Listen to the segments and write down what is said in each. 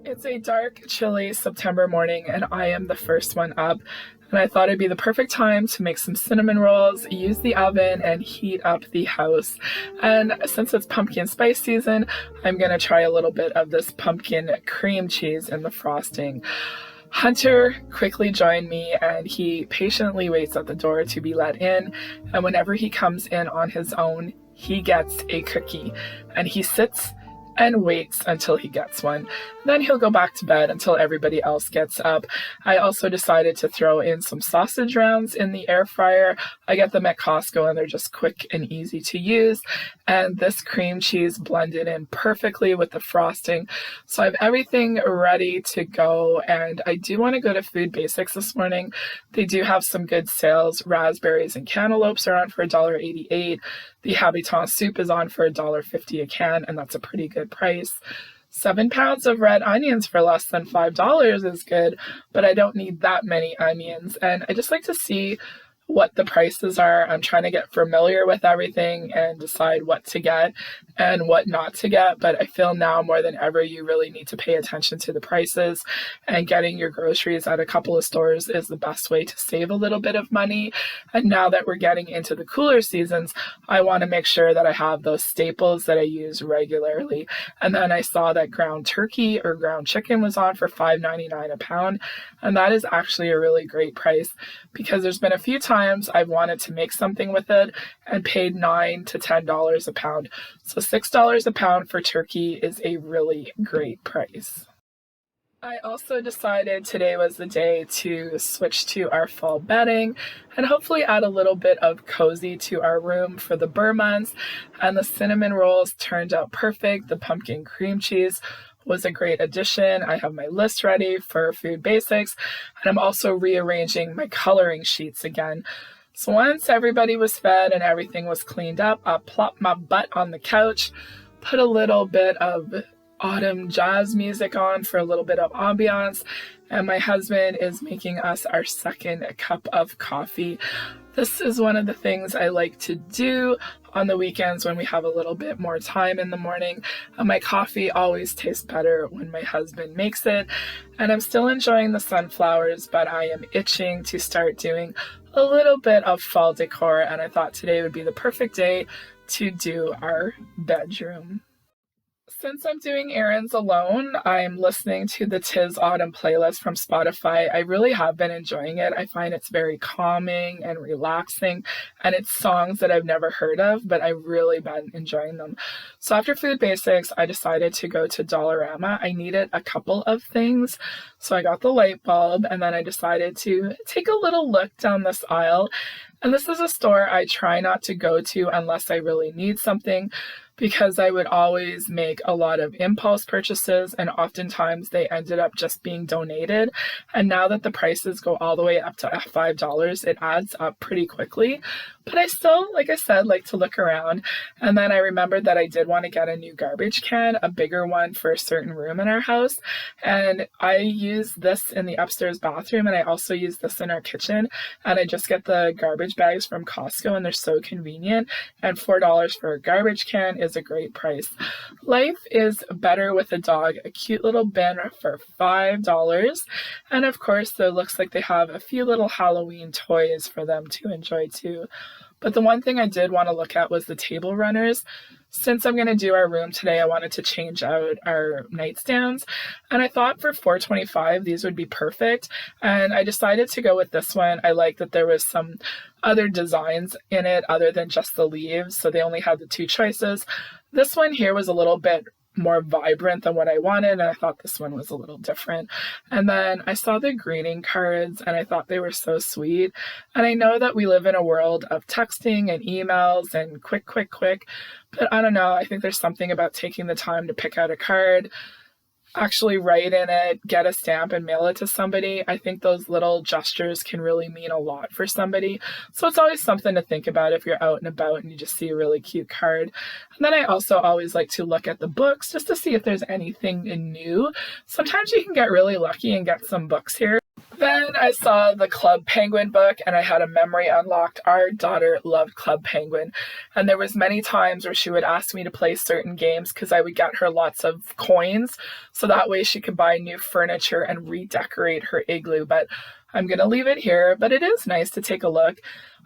It's a dark, chilly September morning, and I am the first one up. And I thought it'd be the perfect time to make some cinnamon rolls, use the oven, and heat up the house. And since it's pumpkin spice season, I'm gonna try a little bit of this pumpkin cream cheese in the frosting. Hunter quickly joined me, and he patiently waits at the door to be let in. And whenever he comes in on his own, he gets a cookie, and he sits and waits until he gets one. Then he'll go back to bed until everybody else gets up. I also decided to throw in some sausage rounds in the air fryer. I get them at Costco and they're just quick and easy to use. And this cream cheese blended in perfectly with the frosting. So I have everything ready to go, and I do want to go to Food Basics this morning. They do have some good sales. Raspberries and cantaloupes are on for $1.88. The Habitant soup is on for $1.50 a can, and that's a pretty good price. 7 pounds of red onions for less than $5 is good, but I don't need that many onions. And I just like to see what the prices are. I'm trying to get familiar with everything and decide what to get and what not to get. But I feel now more than ever, you really need to pay attention to the prices, and getting your groceries at a couple of stores is the best way to save a little bit of money. And now that we're getting into the cooler seasons, I want to make sure that I have those staples that I use regularly. And then I saw that ground turkey or ground chicken was on for $5.99 a pound. And that is actually a really great price, because there's been a few times I've wanted to make something with it and paid $9 to $10 a pound. So $6 a pound for turkey is a really great price. I also decided today was the day to switch to our fall bedding and hopefully add a little bit of cozy to our room for the Burr months. And the cinnamon rolls turned out perfect. The pumpkin cream cheese was a great addition. I have my list ready for Food Basics, and I'm also rearranging my coloring sheets again. So once everybody was fed and everything was cleaned up, I plopped my butt on the couch, put a little bit of autumn jazz music on for a little bit of ambiance, and my husband is making us our second cup of coffee. This is one of the things I like to do on the weekends when we have a little bit more time in the morning. My coffee always tastes better when my husband makes it. And I'm still enjoying the sunflowers, but I am itching to start doing a little bit of fall decor. And I thought today would be the perfect day to do our bedroom. Since I'm doing errands alone, I'm listening to the Tis Autumn playlist from Spotify. I really have been enjoying it. I find it's very calming and relaxing, and it's songs that I've never heard of, but I've really been enjoying them. So after Food Basics, I decided to go to Dollarama. I needed a couple of things, so I got the light bulb, and then I decided to take a little look down this aisle. And this is a store I try not to go to unless I really need something, because I would always make a lot of impulse purchases, and oftentimes they ended up just being donated. And now that the prices go all the way up to $5, it adds up pretty quickly. But I still, like I said, like to look around. And then I remembered that I did want to get a new garbage can, a bigger one for a certain room in our house. And I use this in the upstairs bathroom, and I also use this in our kitchen. And I just get the garbage bags from Costco, and they're so convenient. And $4 for a garbage can is a great price. Life is better with a dog. A cute little bin for $5. And of course, it looks like they have a few little Halloween toys for them to enjoy too. But the one thing I did want to look at was the table runners. Since I'm going to do our room today, I wanted to change out our nightstands. And I thought for $4.25, these would be perfect. And I decided to go with this one. I like that there was some other designs in it other than just the leaves. So they only had the two choices. This one here was a little bit more vibrant than what I wanted, and I thought this one was a little different. And then I saw the greeting cards, and I thought they were so sweet. And I know that we live in a world of texting and emails and quick, but I don't know, I think there's something about taking the time to pick out a card, actually write in it, get a stamp and mail it to somebody. I think those little gestures can really mean a lot for somebody. So it's always something to think about if you're out and about and you just see a really cute card. And then I also always like to look at the books just to see if there's anything new. Sometimes you can get really lucky and get some books here Then I saw the Club Penguin book and I had a memory unlocked. Our daughter loved Club Penguin, and there was many times where she would ask me to play certain games because I would get her lots of coins so that way she could buy new furniture and redecorate her igloo. But I'm going to leave it here, but it is nice to take a look.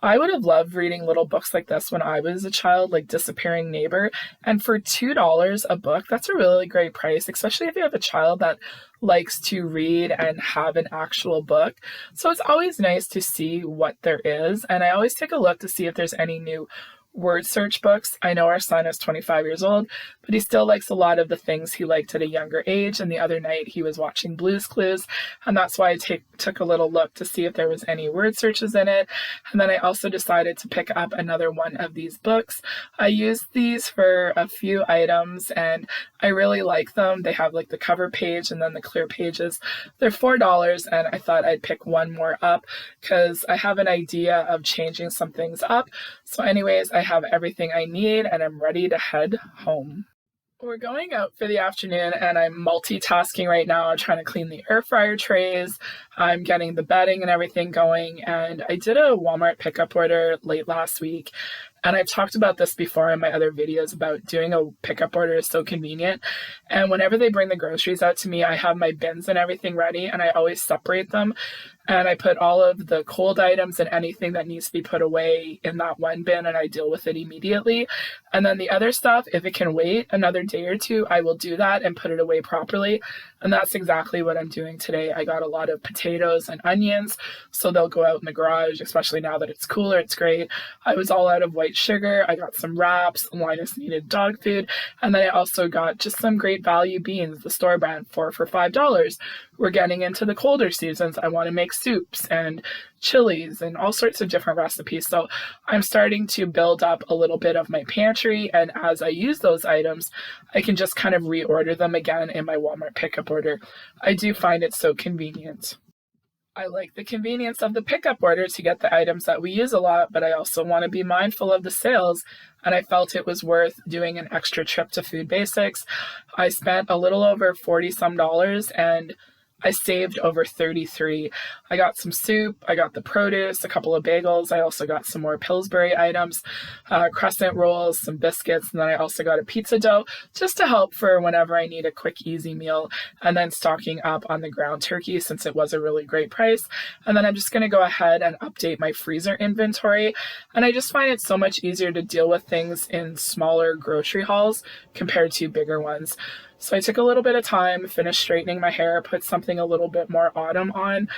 I would have loved reading little books like this when I was a child, like Disappearing Neighbor. And for $2 a book, that's a really great price, especially if you have a child that likes to read and have an actual book. So it's always nice to see what there is. And I always take a look to see if there's any new word search books. I know our son is 25 years old, but he still likes a lot of the things he liked at a younger age. And the other night he was watching Blue's Clues, and that's why I took a little look to see if there was any word searches in it. And then I also decided to pick up another one of these books. I used these for a few items and I really like them. They have like the cover page and then the clear pages. They're $4, and I thought I'd pick one more up because I have an idea of changing some things up. So anyways, I have everything I need and I'm ready to head home. We're going out for the afternoon and I'm multitasking right now. I'm trying to clean the air fryer trays. I'm getting the bedding and everything going. And I did a Walmart pickup order late last week. And I've talked about this before in my other videos about doing a pickup order is so convenient. And whenever they bring the groceries out to me, I have my bins and everything ready and I always separate them. And I put all of the cold items and anything that needs to be put away in that one bin and I deal with it immediately. And then the other stuff, if it can wait another day or two, I will do that and put it away properly. And that's exactly what I'm doing today. I got a lot of potatoes and onions, so they'll go out in the garage, especially now that it's cooler. It's great. I was all out of white sugar. I got some wraps. Linus needed dog food. And then I also got just some great value beans, the store brand, 4 for $5. We're getting into the colder seasons. I want to make soups and chilies and all sorts of different recipes. So I'm starting to build up a little bit of my pantry. And as I use those items, I can just kind of reorder them again in my Walmart pickup order. I do find it so convenient. I like the convenience of the pickup order to get the items that we use a lot, but I also want to be mindful of the sales, and I felt it was worth doing an extra trip to Food Basics. I spent a little over 40 some dollars and I saved over 33. I got some soup, I got the produce, a couple of bagels, I also got some more Pillsbury items, crescent rolls, some biscuits, and then I also got a pizza dough just to help for whenever I need a quick, easy meal, and then stocking up on the ground turkey since it was a really great price. And then I'm just going to go ahead and update my freezer inventory, and I just find it so much easier to deal with things in smaller grocery hauls compared to bigger ones. So I took a little bit of time, finished straightening my hair, put something a little bit more autumn on.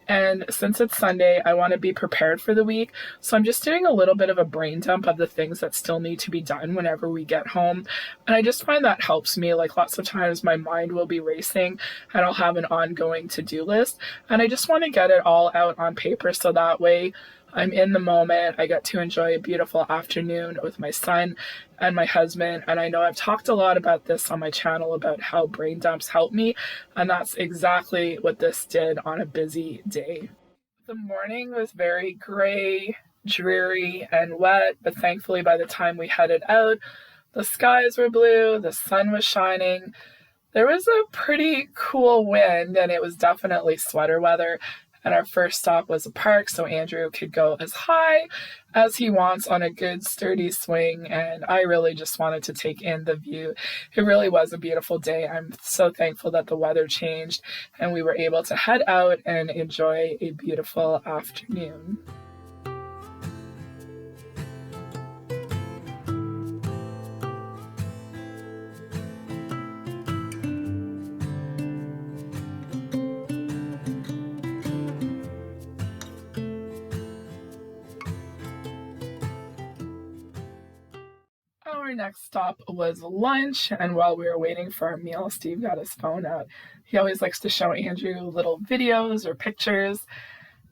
And since it's Sunday, I want to be prepared for the week. So I'm just doing a little bit of a brain dump of the things that still need to be done whenever we get home. And I just find that helps me. Like lots of times my mind will be racing and I'll have an ongoing to-do list. And I just want to get it all out on paper so that way I'm in the moment. I get to enjoy a beautiful afternoon with my son and my husband. And I know I've talked a lot about this on my channel about how brain dumps help me. And that's exactly what this did on a busy day. The morning was very gray, dreary, and wet. But thankfully, by the time we headed out, the skies were blue, the sun was shining. There was a pretty cool wind and it was definitely sweater weather. And our first stop was a park, so Andrew could go as high as he wants on a good sturdy swing, and I really just wanted to take in the view. It really was a beautiful day. I'm so thankful that the weather changed and we were able to head out and enjoy a beautiful afternoon. Our next stop was lunch, and while we were waiting for our meal, Steve got his phone out. He always likes to show Andrew little videos or pictures,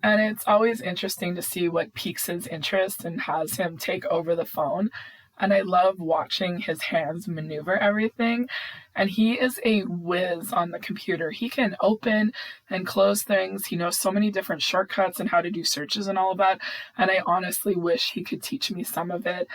and it's always interesting to see what piques his interest and has him take over the phone. And I love watching his hands maneuver everything, and he is a whiz on the computer. He can open and close things. He knows so many different shortcuts and how to do searches and all of that, and I honestly wish he could teach me some of it.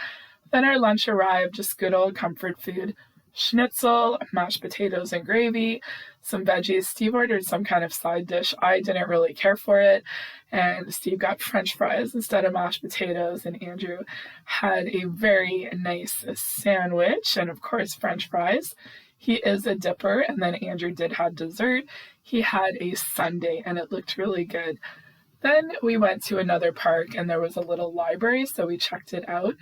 Then our lunch arrived, just good old comfort food. schnitzel, mashed potatoes and gravy, some veggies. Steve ordered some kind of side dish. I didn't really care for it, and Steve got french fries instead of mashed potatoes, and Andrew had a very nice sandwich and of course french fries. He is a dipper. And then Andrew did have dessert. He had a sundae and it looked really good. Then we went to another park and there was a little library, so we checked it out.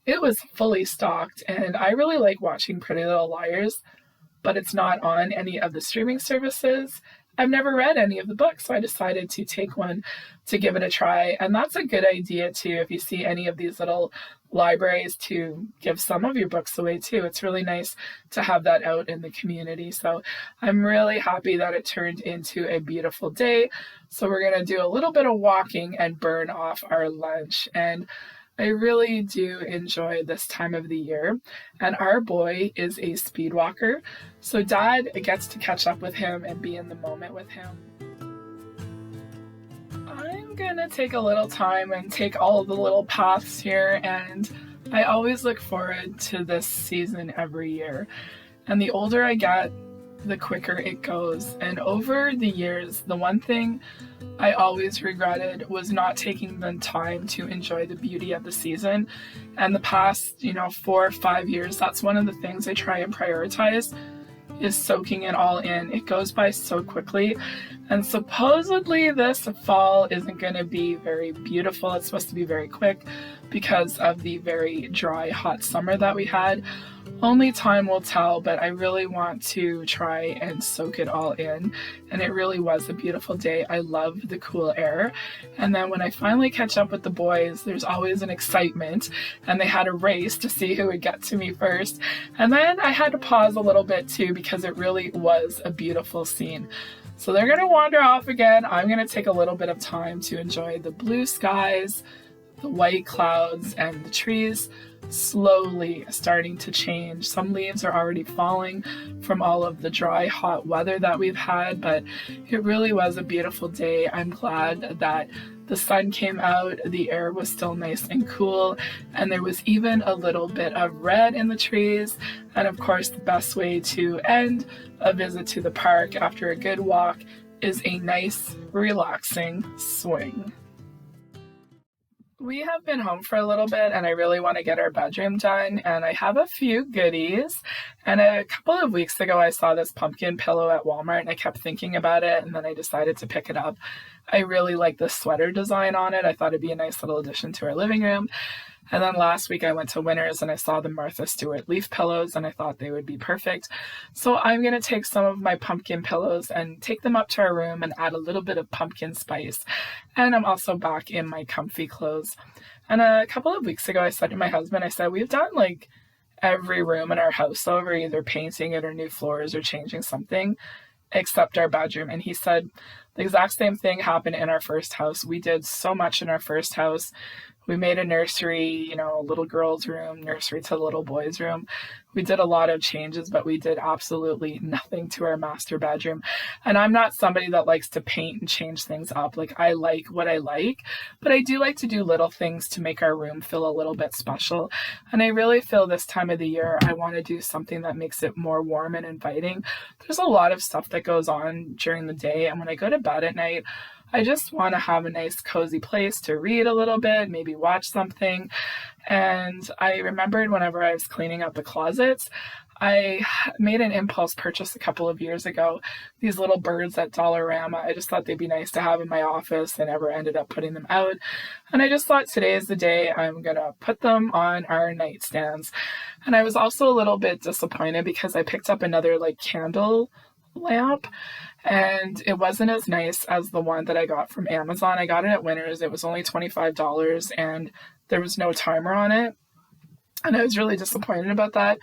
It was fully stocked, and I really like watching Pretty Little Liars, but it's not on any of the streaming services. I've never read any of the books, so I decided to take one to give it a try. And that's a good idea too, if you see any of these little libraries, to give some of your books away too. It's really nice to have that out in the community. So I'm really happy that it turned into a beautiful day. So we're going to do a little bit of walking and burn off our lunch. And I really do enjoy this time of the year, and our boy is a speed walker, so Dad gets to catch up with him and be in the moment with him. I'm gonna take a little time and take all of the little paths here, and I always look forward to this season every year, and the older I get, the quicker it goes. And over the years, the one thing I always regretted was not taking the time to enjoy the beauty of the season. And the past, 4 or 5 years, that's one of the things I try and prioritize, is soaking it all in. It goes by so quickly. And supposedly this fall isn't going to be very beautiful. It's supposed to be very quick because of the very dry, hot summer that we had. Only time will tell, but I really want to try and soak it all in. And it really was a beautiful day. I love the cool air. And then when I finally catch up with the boys, there's always an excitement. And they had a race to see who would get to me first. And then I had to pause a little bit too, because it really was a beautiful scene. So they're going to wander off again. I'm going to take a little bit of time to enjoy the blue skies, the white clouds, and the trees slowly starting to change. Some leaves are already falling from all of the dry, hot weather that we've had, but it really was a beautiful day. I'm glad that the sun came out, the air was still nice and cool, and there was even a little bit of red in the trees. And of course, the best way to end a visit to the park after a good walk is a nice, relaxing swing. We have been home for a little bit and I really want to get our bedroom done, and I have a few goodies. And a couple of weeks ago I saw this pumpkin pillow at Walmart and I kept thinking about it, and then I decided to pick it up. I really like the sweater design on it. I thought it'd be a nice little addition to our living room. And then last week I went to Winners and I saw the Martha Stewart leaf pillows and I thought they would be perfect. So I'm going to take some of my pumpkin pillows and take them up to our room and add a little bit of pumpkin spice. And I'm also back in my comfy clothes. And a couple of weeks ago I said to my husband, I said, we've done like every room in our house over, either painting it or new floors or changing something, except our bedroom. And he said the exact same thing happened in our first house. We did so much in our first house. We made a nursery, a little girl's room, nursery to a little boy's room. We did a lot of changes, but we did absolutely nothing to our master bedroom. And I'm not somebody that likes to paint and change things up. Like, I like what I like, but I do like to do little things to make our room feel a little bit special. And I really feel this time of the year, I want to do something that makes it more warm and inviting. There's a lot of stuff that goes on during the day, and when I go to bed at night, I just want to have a nice cozy place to read a little bit, maybe watch something. And I remembered whenever I was cleaning up the closets, I made an impulse purchase a couple of years ago, these little birds at Dollarama. I just thought they'd be nice to have in my office. I never ended up putting them out. And I just thought today is the day I'm going to put them on our nightstands. And I was also a little bit disappointed because I picked up another candle lamp and it wasn't as nice as the one that I got from Amazon. I got it at Winners. It was only $25 and there was no timer on it. And I was really disappointed about that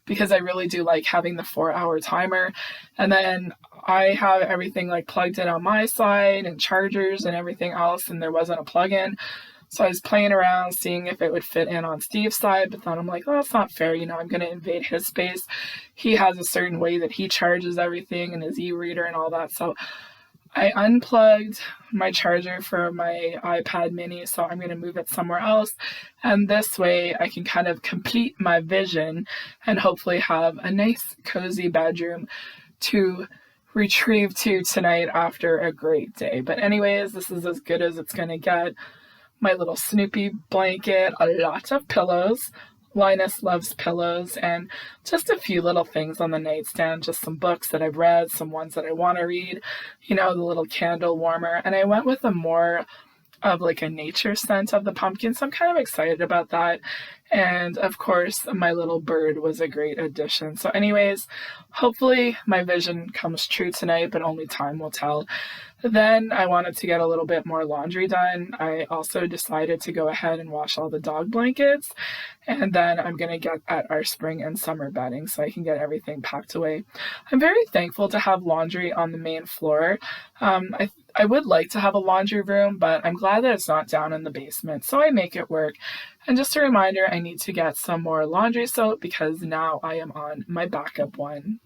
because I really do like having the 4-hour timer. And then I have everything plugged in on my side and chargers and everything else, and there wasn't a plug-in. So I was playing around, seeing if it would fit in on Steve's side, but then I'm like, oh, that's not fair. I'm going to invade his space. He has a certain way that he charges everything and his e-reader and all that. So I unplugged my charger for my iPad mini, so I'm going to move it somewhere else. And this way I can kind of complete my vision and hopefully have a nice cozy bedroom to retrieve to tonight after a great day. But anyways, this is as good as it's going to get. My little Snoopy blanket, a lot of pillows. Linus loves pillows, and just a few little things on the nightstand, just some books that I've read, some ones that I want to read, the little candle warmer. And I went with a more of like a nature scent of the pumpkin, so I'm kind of excited about that. And of course, my little bird was a great addition. So anyways, hopefully my vision comes true tonight, but only time will tell. Then I wanted to get a little bit more laundry done. I also decided to go ahead and wash all the dog blankets, and then I'm going to get at our spring and summer bedding so I can get everything packed away. I'm very thankful to have laundry on the main floor. I would like to have a laundry room, but I'm glad that it's not down in the basement, so I make it work. And just a reminder, I need to get some more laundry soap because now I am on my backup one.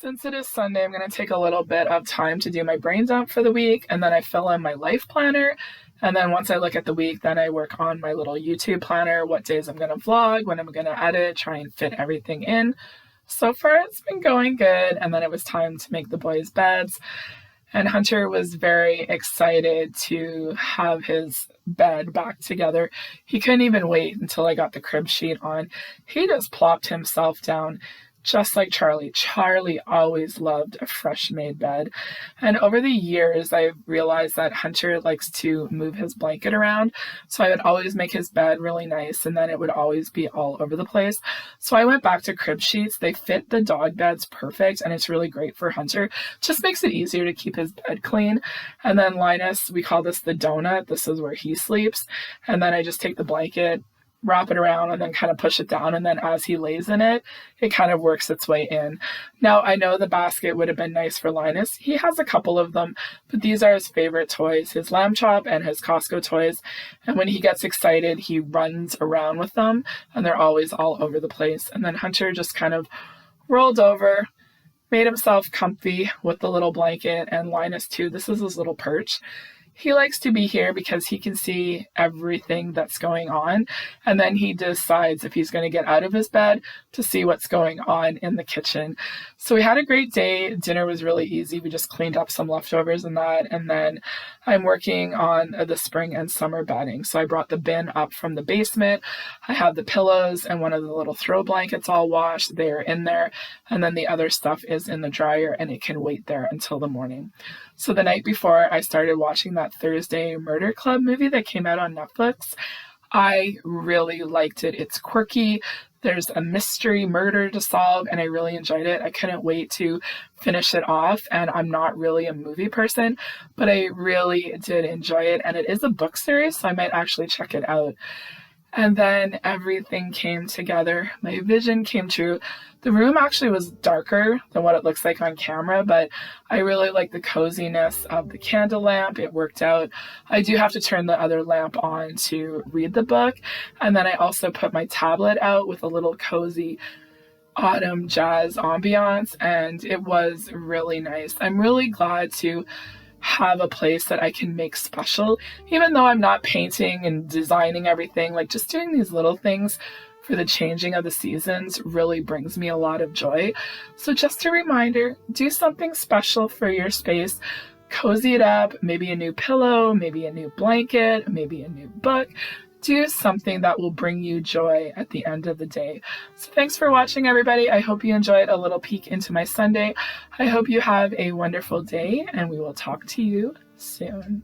Since it is Sunday, I'm going to take a little bit of time to do my brain dump for the week, and then I fill in my life planner. And then once I look at the week, then I work on my little YouTube planner, what days I'm going to vlog, when I'm going to edit, try and fit everything in. So far, it's been going good. And then it was time to make the boys' beds. And Hunter was very excited to have his bed back together. He couldn't even wait until I got the crib sheet on. He just plopped himself down just like Charlie. Charlie always loved a fresh made bed. And over the years, I've realized that Hunter likes to move his blanket around. So I would always make his bed really nice, and then it would always be all over the place. So I went back to crib sheets. They fit the dog beds perfect, and it's really great for Hunter. Just makes it easier to keep his bed clean. And then Linus, we call this the donut. This is where he sleeps. And then I just take the blanket, wrap it around, and then kind of push it down, and then as he lays in it, it kind of works its way in. Now, I know the basket would have been nice for Linus. He has a couple of them, but these are his favorite toys, his lamb chop and his Costco toys, and when he gets excited, he runs around with them, and they're always all over the place. And then Hunter just kind of rolled over, made himself comfy with the little blanket, and Linus too. This is his little perch. He likes to be here because he can see everything that's going on, and then he decides if he's going to get out of his bed to see what's going on in the kitchen. So we had a great day. Dinner was really easy. We just cleaned up some leftovers and that, and then I'm working on the spring and summer bedding. So I brought the bin up from the basement. I have the pillows and one of the little throw blankets all washed. They are in there, and then the other stuff is in the dryer, and it can wait there until the morning. So the night before, I started watching that Thursday Murder Club movie that came out on Netflix. I really liked it. It's quirky. There's a mystery murder to solve, and I really enjoyed it. I couldn't wait to finish it off, and I'm not really a movie person, but I really did enjoy it, and it is a book series, so I might actually check it out. And then everything came together. My vision came true. The room actually was darker than what it looks like on camera, but I really like the coziness of the candle lamp. It worked out. I do have to turn the other lamp on to read the book. And then I also put my tablet out with a little cozy autumn jazz ambiance, and it was really nice. I'm really glad to have a place that I can make special, even though I'm not painting and designing everything. Like, just doing these little things for the changing of the seasons really brings me a lot of joy. So just a reminder, do something special for your space. Cozy it up, maybe a new pillow, maybe a new blanket, maybe a new book. Do something that will bring you joy at the end of the day. So thanks for watching, everybody. I hope you enjoyed a little peek into my Sunday. I hope you have a wonderful day, and we will talk to you soon.